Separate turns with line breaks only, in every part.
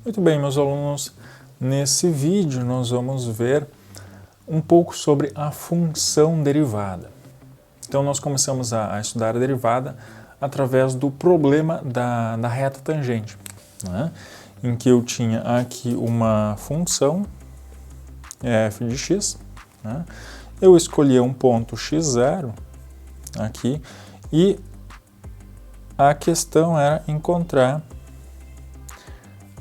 Muito bem, meus alunos, nesse vídeo nós vamos ver um pouco sobre a função derivada. Então nós começamos a estudar a derivada através do problema da reta tangente, né? Em que eu tinha aqui uma função f de x, né? Eu escolhia um ponto x0 aqui e a questão era encontrar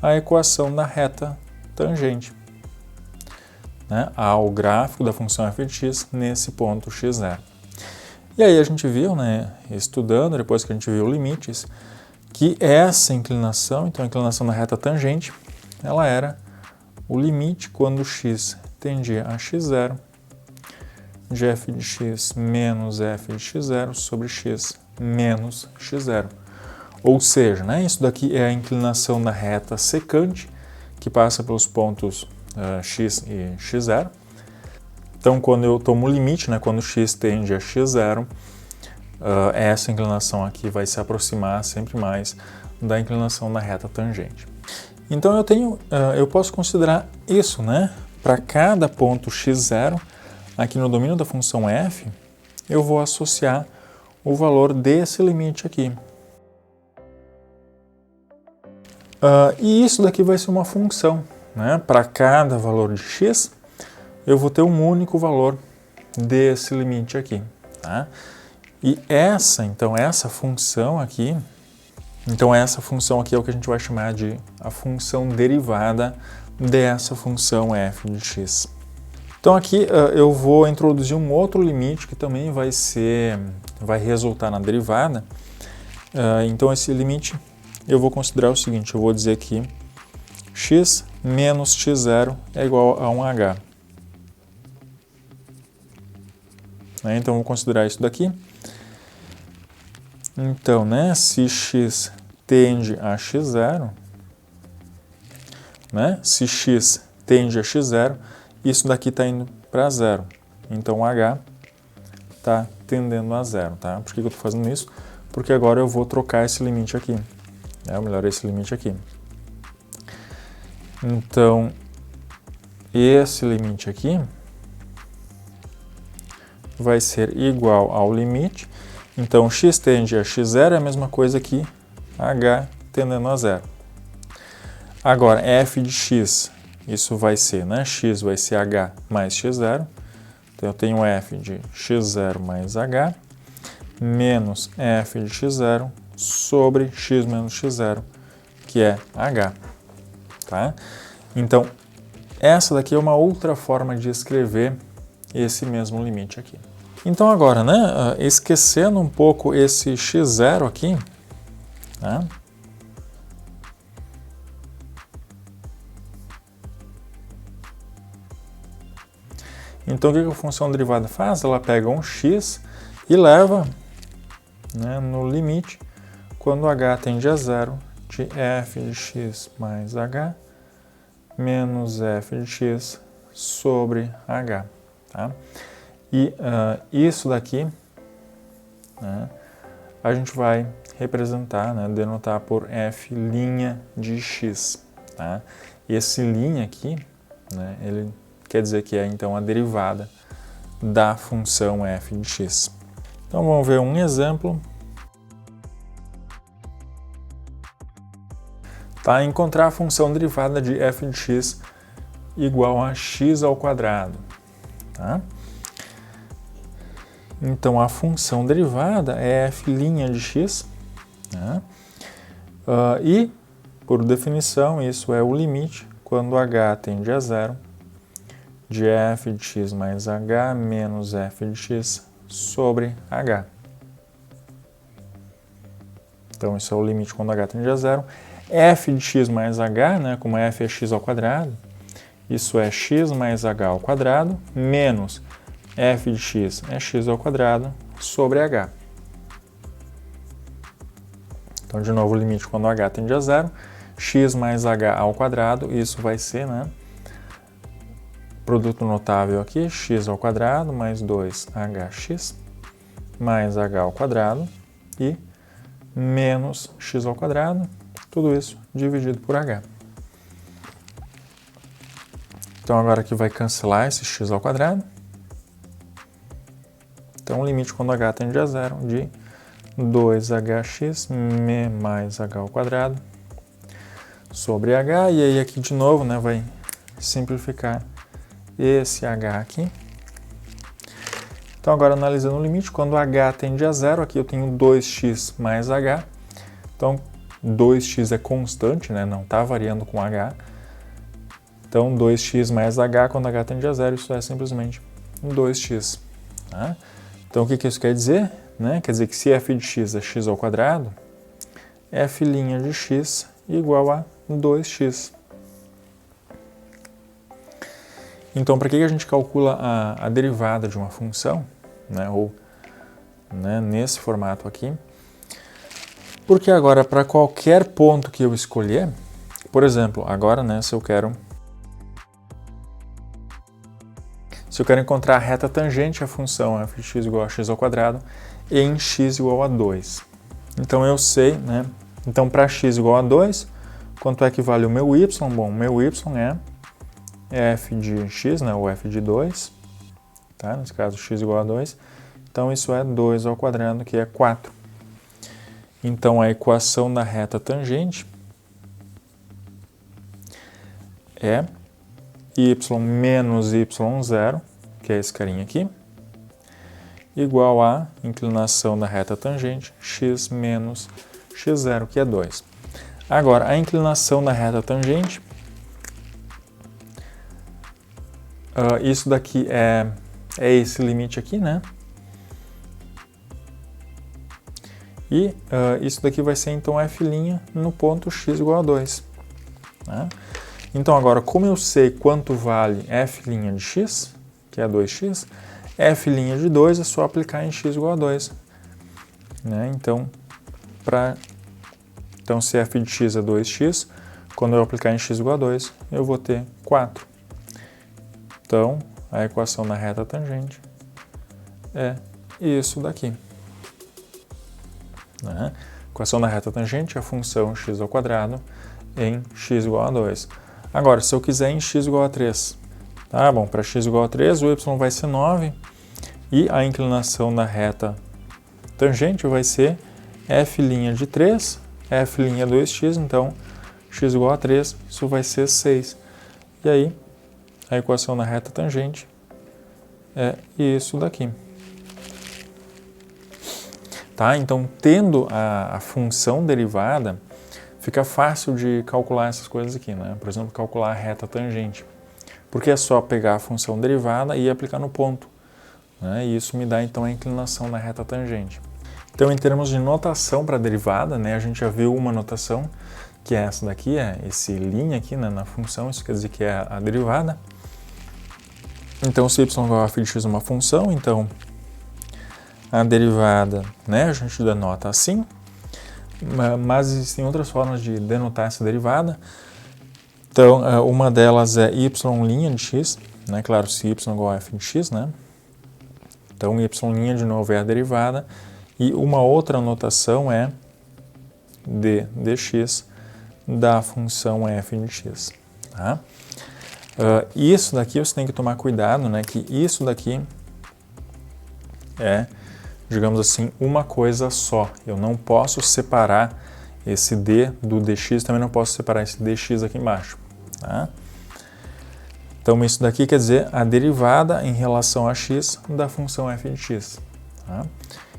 a equação da reta tangente, né, ao gráfico da função f de x nesse ponto x0. E aí a gente viu, né, estudando, depois que a gente viu limites, que essa inclinação, então a inclinação da reta tangente, ela era o limite quando x tendia a x0 de f de x menos f de x0 sobre x menos x0. Ou seja, né, isso daqui é a inclinação da reta secante, que passa pelos pontos x e x0. Então, quando eu tomo o limite, né, quando x tende a x0, essa inclinação aqui vai se aproximar sempre mais da inclinação da reta tangente. Então, eu posso considerar isso, né, para cada ponto x0, aqui no domínio da função f, eu vou associar o valor desse limite aqui. E isso daqui vai ser uma função, né? Para cada valor de x, eu vou ter um único valor desse limite aqui, tá? E essa função aqui é o que a gente vai chamar de a função derivada dessa função f de x. Então aqui eu vou introduzir um outro limite que também vai resultar na derivada. Então esse limite eu vou considerar o seguinte, eu vou dizer que x menos x0 é igual a 1h. Então, vou considerar isso daqui. Então, né, se x tende a x0, né, se x tende a x0, isso daqui está indo para zero. Então, h está tendendo a zero, tá? Por que eu estou fazendo isso? Porque agora eu vou trocar esse limite aqui. Ou melhor, esse limite aqui. Então, esse limite aqui vai ser igual ao limite. Então, x tende a x0 é a mesma coisa que h tendendo a zero. Agora, f de x, isso vai ser, né? X vai ser h mais x0. Então, eu tenho f de x0 mais h menos f de x0 sobre x menos x0, que é h. Tá? Então, essa daqui é uma outra forma de escrever esse mesmo limite aqui. Então agora, né, esquecendo um pouco esse x0 aqui, né, então o que a função derivada faz? Ela pega um x e leva, né, no limite quando h tende a zero de f de x mais h menos f de x sobre h. Tá? E isso daqui, né, a gente vai representar, né, denotar por f' de x. Tá? E esse linha aqui, né, ele quer dizer que é então a derivada da função f de x. Então vamos ver um exemplo. Tá? Encontrar a função derivada de f de x igual a x ao quadrado. Tá? Então, a função derivada é f' de x, né? E, por definição, isso é o limite quando h tende a zero de f de x mais h menos f de x sobre h. Então, isso é o limite quando h tende a zero. F de x mais h, né, como f é x ao quadrado, isso é x mais h ao quadrado menos f de x é x ao quadrado sobre h. Então, de novo, o limite quando h tende a zero, x mais h ao quadrado, isso vai ser, né, produto notável aqui, x ao quadrado mais 2hx mais h ao quadrado e menos x ao quadrado, tudo isso dividido por h. Então agora aqui vai cancelar esse x ao quadrado. Então o limite quando h tende a zero de 2hx mais h ao quadrado sobre h. E aí aqui de novo, né, vai simplificar esse h aqui. Então agora analisando o limite, quando h tende a zero, aqui eu tenho 2x mais h. Então 2x é constante, né, não está variando com h. Então 2x mais h, quando h tende a zero, isso é simplesmente 2x. Tá? Então o que isso quer dizer? Né? Quer dizer que se f de x é x ao quadrado, f' de x igual a 2x. Então, para que a gente calcula a derivada de uma função, né? Ou né, nesse formato aqui? Porque agora, para qualquer ponto que eu escolher, por exemplo, agora, né, se eu quero encontrar a reta tangente à função f de x igual a x ao quadrado em x igual a 2. Então eu sei, né? Então para x igual a 2, quanto é que vale o meu y? Bom, o meu y é f de x, né? Ou f de 2, tá? Nesse caso x igual a 2. Então isso é 2 ao quadrado, que é 4. Então a equação da reta tangente é y menos y0, que é esse carinha aqui, igual a inclinação da reta tangente, x menos x0, que é 2. Agora, a inclinação da reta tangente, isso daqui é esse limite aqui, né? E isso daqui vai ser, então, f' no ponto x igual a 2. Né? Então, agora, como eu sei quanto vale f' de x, que é 2x, f' de 2 é só aplicar em x igual a 2. Né? Então, se f de x é 2x, quando eu aplicar em x igual a 2, eu vou ter 4. Então, a equação da reta tangente é isso daqui. Né? A equação da reta tangente é a função x ao quadrado em x igual a 2. Agora, se eu quiser em x igual a 3, tá bom, para x igual a 3, o y vai ser 9 e a inclinação da reta tangente vai ser f' de 3, f' 2x, então x igual a 3, isso vai ser 6. E aí, a equação da reta tangente é isso daqui. Tá? Então, tendo a função derivada, fica fácil de calcular essas coisas aqui, né? Por exemplo, calcular a reta tangente. Porque é só pegar a função derivada e aplicar no ponto. Né? E isso me dá, então, a inclinação da reta tangente. Então, em termos de notação para a derivada, né, a gente já viu uma notação, que é essa daqui, é esse linha aqui, né, na função, isso quer dizer que é a derivada. Então, se y igual a f de x é uma função, então a derivada, né, a gente denota assim, mas existem outras formas de denotar essa derivada. Então, uma delas é y' de x, né, claro, se y igual a f de x, né, então y' de novo é a derivada, e uma outra notação é d dx da função f de x. Tá? Isso daqui você tem que tomar cuidado, né, que isso daqui é, digamos assim, uma coisa só. Eu não posso separar esse d do dx, também não posso separar esse dx aqui embaixo. Tá? Então, isso daqui quer dizer a derivada em relação a x da função f de x. Tá?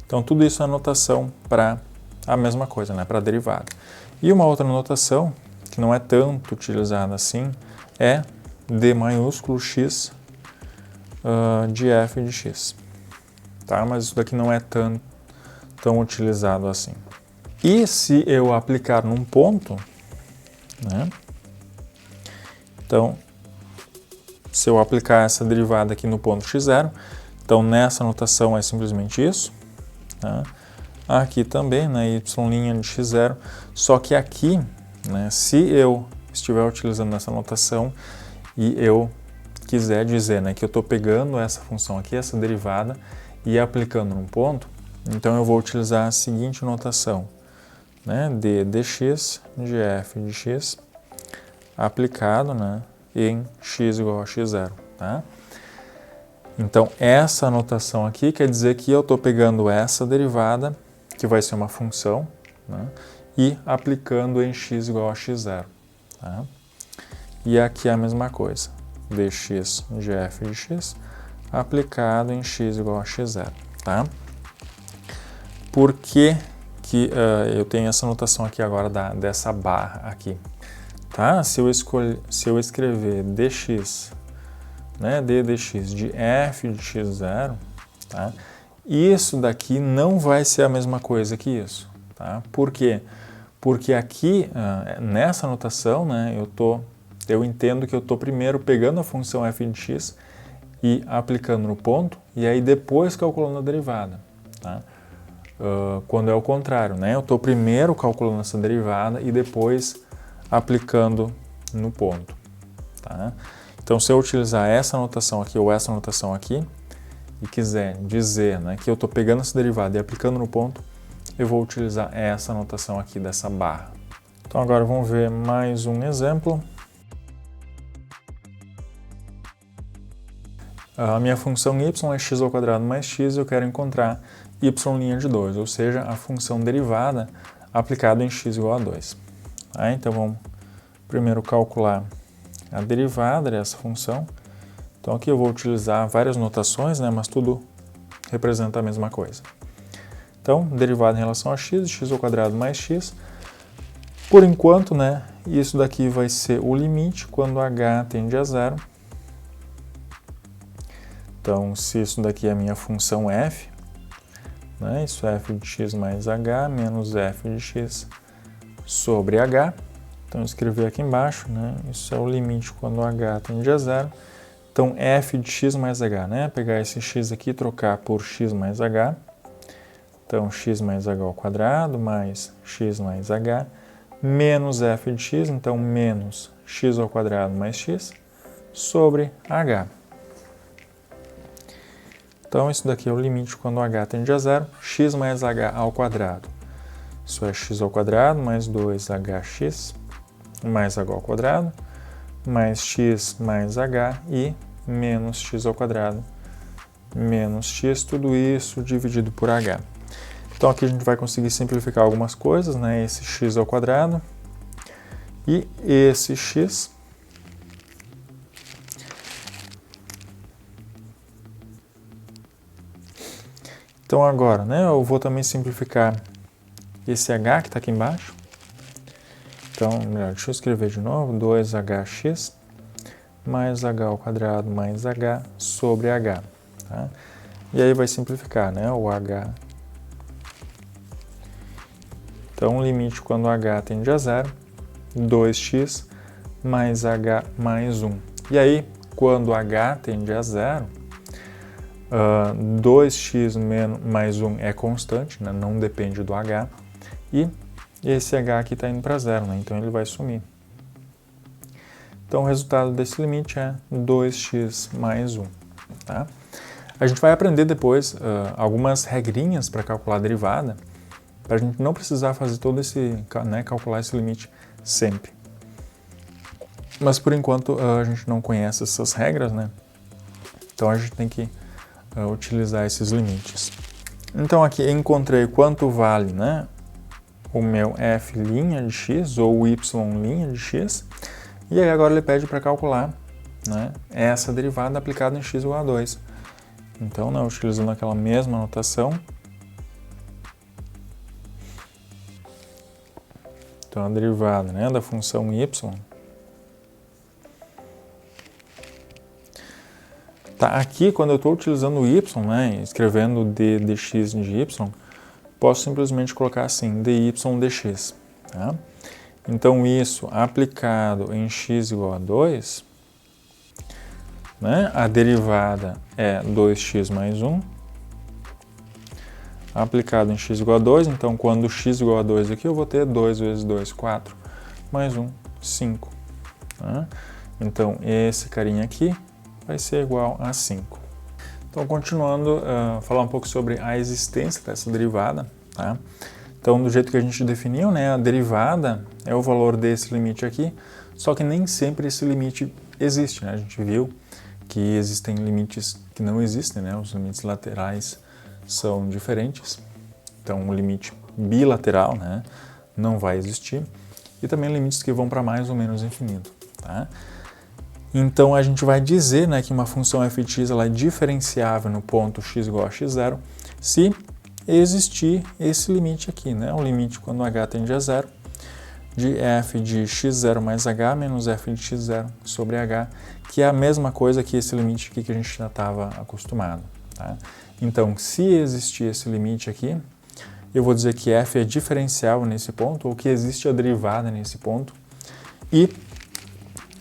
Então, tudo isso é notação para a mesma coisa, né, para a derivada. E uma outra notação, que não é tanto utilizada assim, é d maiúsculo x de f de x. Tá? Mas isso daqui não é tão utilizado assim. E se eu aplicar num ponto, né? Então, se eu aplicar essa derivada aqui no ponto x0, então nessa notação é simplesmente isso. Tá? Aqui também, né, y' de x0, só que aqui, né, se eu estiver utilizando essa notação e eu quiser dizer, né, que eu estou pegando essa função aqui, essa derivada, e aplicando num ponto, então eu vou utilizar a seguinte notação, né, d dx de f de x aplicado, né, em x igual a x0, tá? Então, essa anotação aqui quer dizer que eu estou pegando essa derivada, que vai ser uma função, né, e aplicando em x igual a x0. Tá? E aqui é a mesma coisa, dx de f de x aplicado em x igual a x0. Tá? Por que eu tenho essa notação aqui agora dessa barra aqui? Tá? Se eu escrever dx, né, d dx de f de x0, tá? Isso daqui não vai ser a mesma coisa que isso. Tá? Por quê? Porque aqui, nessa notação, né, eu entendo que eu estou primeiro pegando a função f de x e aplicando no ponto, e aí depois calculando a derivada. Tá? Quando é o contrário, né? Eu estou primeiro calculando essa derivada e depois aplicando no ponto. Tá? Então, se eu utilizar essa notação aqui ou essa notação aqui e quiser dizer, né, que eu estou pegando essa derivada e aplicando no ponto, eu vou utilizar essa notação aqui dessa barra. Então, agora vamos ver mais um exemplo. A minha função y é x² mais x e eu quero encontrar y' de 2, ou seja, a função derivada aplicada em x igual a 2. Tá? Então, vamos primeiro calcular a derivada dessa função. Então, aqui eu vou utilizar várias notações, né, mas tudo representa a mesma coisa. Então, derivada em relação a x, x² mais x. Por enquanto, né, isso daqui vai ser o limite quando h tende a zero. Então, se isso daqui é a minha função f, né, isso é f de x mais h menos f de x sobre h. Então, eu escrevi aqui embaixo, né, isso é o limite quando h tende a zero. Então, f de x mais h, né, pegar esse x aqui e trocar por x mais h. Então, x mais h ao quadrado mais x mais h menos f de x, então menos x ao quadrado mais x sobre h. Então, isso daqui é o limite quando h tende a zero, x mais h ao quadrado. Isso é x ao quadrado mais 2hx mais h ao quadrado, mais x mais h e menos x ao quadrado menos x, tudo isso dividido por h. Então, aqui a gente vai conseguir simplificar algumas coisas, né? Esse x ao quadrado e esse x. Então, agora, né, eu vou também simplificar esse h que está aqui embaixo. Então, melhor, deixa eu escrever de novo, 2hx mais h ao quadrado mais h sobre h. Tá? E aí vai simplificar, né, o h. Então, limite quando h tende a zero, 2x mais h mais 1. E aí, quando h tende a zero, 2x mais 1 é constante, né? Não depende do h, e esse h aqui está indo para zero, né? Então ele vai sumir. Então o resultado desse limite é 2x mais 1. Tá? A gente vai aprender depois algumas regrinhas para calcular a derivada, para a gente não precisar fazer todo esse, né, calcular esse limite sempre. Mas por enquanto a gente não conhece essas regras, né? Então a gente tem que utilizar esses limites. Então aqui eu encontrei quanto vale, né, o meu f' de x ou o y' de x, e aí agora ele pede para calcular, né, essa derivada aplicada em x igual a 2. Então, né, utilizando aquela mesma notação, então a derivada, né, da função y. Tá, aqui, quando eu estou utilizando o y, né, escrevendo d dx de y, posso simplesmente colocar assim, dy dx. Tá? Então, isso aplicado em x igual a 2, né, a derivada é 2x mais 1, aplicado em x igual a 2, então quando x igual a 2 aqui, eu vou ter 2 vezes 2, 4, mais 1, 5. Tá? Então, esse carinha aqui vai ser igual a 5. Então, continuando, falar um pouco sobre a existência dessa derivada. Tá? Então, do jeito que a gente definiu, né, a derivada é o valor desse limite aqui, só que nem sempre esse limite existe, né? A gente viu que existem limites que não existem, né? Os limites laterais são diferentes. Então, o limite bilateral, né, não vai existir. E também limites que vão para mais ou menos infinito, tá? Então, a gente vai dizer, né, que uma função f de x ela é diferenciável no ponto x igual a x0 se existir esse limite aqui, né? O limite quando h tende a zero de f de x0 mais h menos f de x0 sobre h, que é a mesma coisa que esse limite aqui que a gente já estava acostumado, tá? Então, se existir esse limite aqui, eu vou dizer que f é diferenciável nesse ponto, ou que existe a derivada nesse ponto, e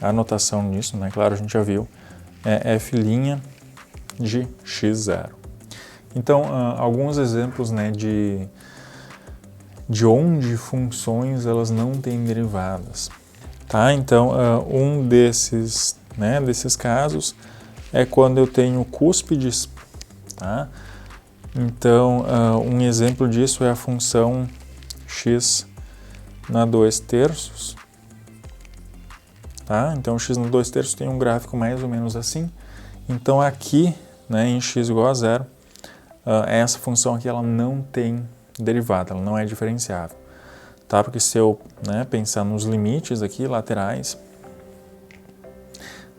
a notação disso, né, claro, a gente já viu, é f' de x0. Então, alguns exemplos, né, de onde funções elas não têm derivadas. Tá? Então, um desses casos é quando eu tenho cúspides. Tá? Então, um exemplo disso é a função x na 2/3. Tá? Então, x na 2/3 tem um gráfico mais ou menos assim. Então, aqui, né, em x igual a zero, essa função aqui ela não tem derivada, ela não é diferenciável. Tá? Porque se eu, né, pensar nos limites aqui, laterais,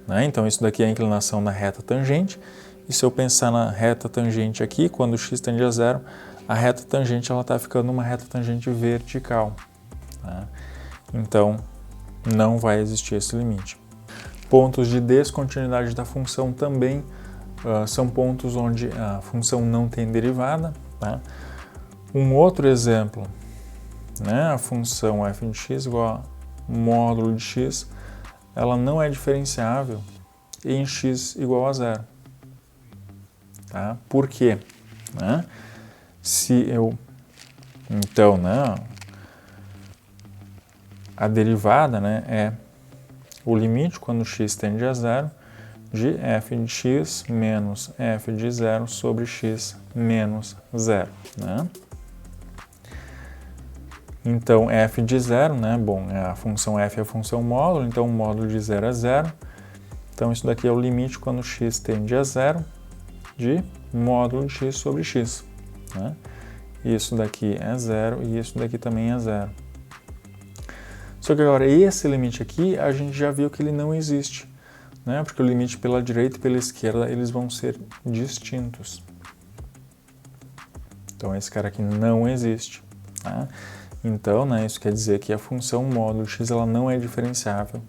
né, então isso daqui é a inclinação da reta tangente, e se eu pensar na reta tangente aqui, quando x tende a zero, a reta tangente está ficando uma reta tangente vertical. Tá? Então, não vai existir esse limite. Pontos de descontinuidade da função também são pontos onde a função não tem derivada. Tá? Um outro exemplo, né, a função f de x igual a módulo de x, ela não é diferenciável em x igual a zero. Tá? Por quê? Né? Se eu, então, né, a derivada, né, é o limite quando x tende a zero de f de x menos f de zero sobre x menos zero. Né? Então, f de zero, né, bom, a função f é a função módulo, então o módulo de zero é zero. Então, isso daqui é o limite quando x tende a zero de módulo de x sobre x. Né? Isso daqui é zero e isso daqui também é zero. Só que agora, esse limite aqui, a gente já viu que ele não existe, né? Porque o limite pela direita e pela esquerda, eles vão ser distintos. Então, esse cara aqui não existe. Tá? Então, né, isso quer dizer que a função módulo x ela não é diferenciável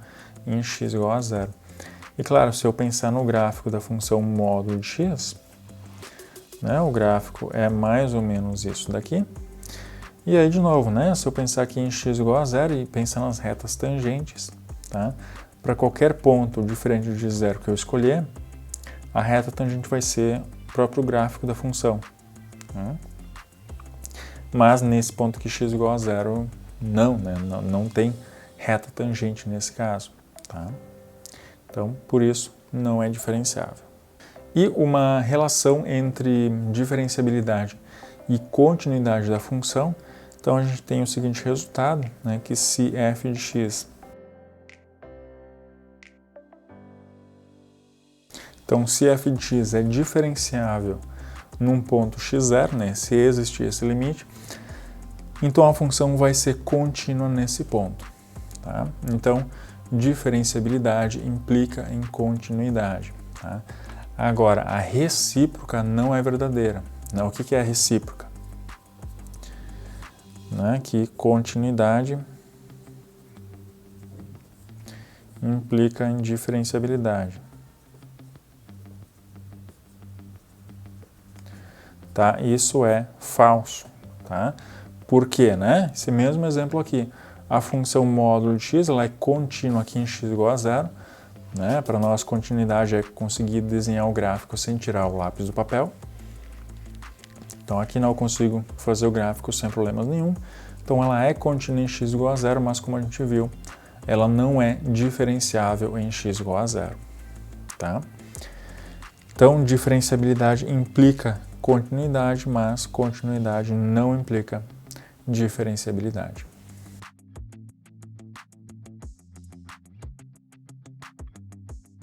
em x igual a zero. E claro, se eu pensar no gráfico da função módulo de x, né, o gráfico é mais ou menos isso daqui. E aí, de novo, né, se eu pensar aqui em x igual a zero e pensar nas retas tangentes, tá, para qualquer ponto diferente de zero que eu escolher, a reta tangente vai ser o próprio gráfico da função. Né? Mas nesse ponto que x igual a zero, não, né, não tem reta tangente nesse caso. Tá? Então, por isso, não é diferenciável. E uma relação entre diferenciabilidade e continuidade da função. Então, a gente tem o seguinte resultado, né, que se f de x... Então, se f de x é diferenciável num ponto x0, né, se existir esse limite, então a função vai ser contínua nesse ponto. Tá? Então, diferenciabilidade implica em continuidade. Tá? Agora, a recíproca não é verdadeira. Né? O que é a recíproca? Né? Que continuidade implica em diferenciabilidade. Tá? Isso é falso. Tá? Por quê? Né? Esse mesmo exemplo aqui. A função módulo de x ela é contínua aqui em x igual a zero. Né? Para nós, continuidade é conseguir desenhar o gráfico sem tirar o lápis do papel. Então, aqui não consigo fazer o gráfico sem problemas nenhum. Então, ela é contínua em x igual a zero, mas como a gente viu, ela não é diferenciável em x igual a zero. Tá? Então, diferenciabilidade implica continuidade, mas continuidade não implica diferenciabilidade.